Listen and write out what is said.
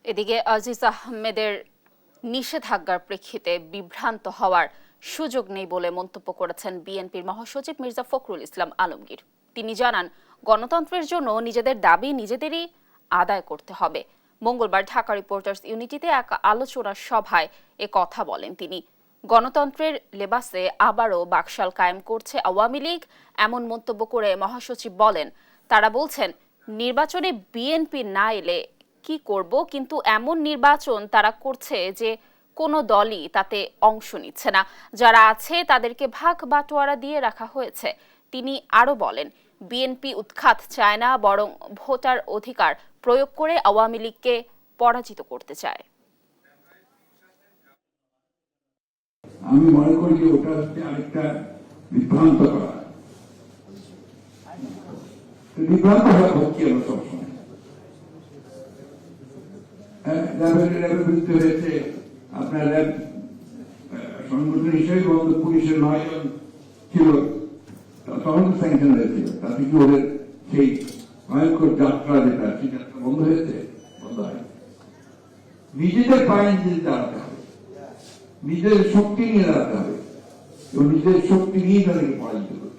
এদিকে আজিজ আহমেদের নিষেধাজ্ঞার প্রেক্ষিতে বিভ্রান্ত হওয়ার সুযোগ নেই বলে মন্তব্য করেছেন বিএনপির মহাসচিব মির্জা ফখরুল ইসলাম আলমগীর। তিনি জানান, গণতন্ত্রের জন্য নিজেদের দাবি নিজেদেরই আদায় করতে হবে। মঙ্গলবার ঢাকা রিপোর্টার্স ইউনিটিতে এক আলোচনা সভায় এ কথা বলেন তিনি। গণতন্ত্রের লেবাসে আবারও বাকশাল কায়েম করছে আওয়ামী লীগ, এমন মন্তব্য করে মহাসচিব বলেন, তারা বলছেন নির্বাচনে বিএনপি না এলে কি করব, কিন্তু এমন নির্বাচন তারা করছে যে কোনো দলই তাতে অংশ নিচ্ছে না, যারা আছে তাদেরকে ভাগ বাটোয়ারা দিয়ে রাখা হয়েছে। তিনি আরো বলেন, বিএনপি উৎখাত চায় না, বরং ভোটার অধিকার প্রয়োগ করে আওয়ামী লীগকে পরাজিত করতে চায়। আমি মনে করি যে ওটা হচ্ছে আরেকটা বিভ্রান্ত করা, বিভ্রান্ত হচ্ছে আমরা সবসময়। র্যাবের বিরুদ্ধে হয়েছে, আপনার র্যাব সংগঠন হিসেবে পুলিশের 9 জন ছিল, তখন তো স্যাংশন হয়েছিল, তাতে কি ওদের সেই ভয়ঙ্কর যাত্রা যেটা সেই যাত্রা বন্ধ হয়েছে? বন্ধ হয়। নিজেদের পায়ে নিজেদের দাঁড়াতে হবে, নিজের শক্তি নিয়ে দাঁড়াতে হবে এবং নিজের শক্তি নিয়ে তাদেরকে পরাজিত করতে হবে।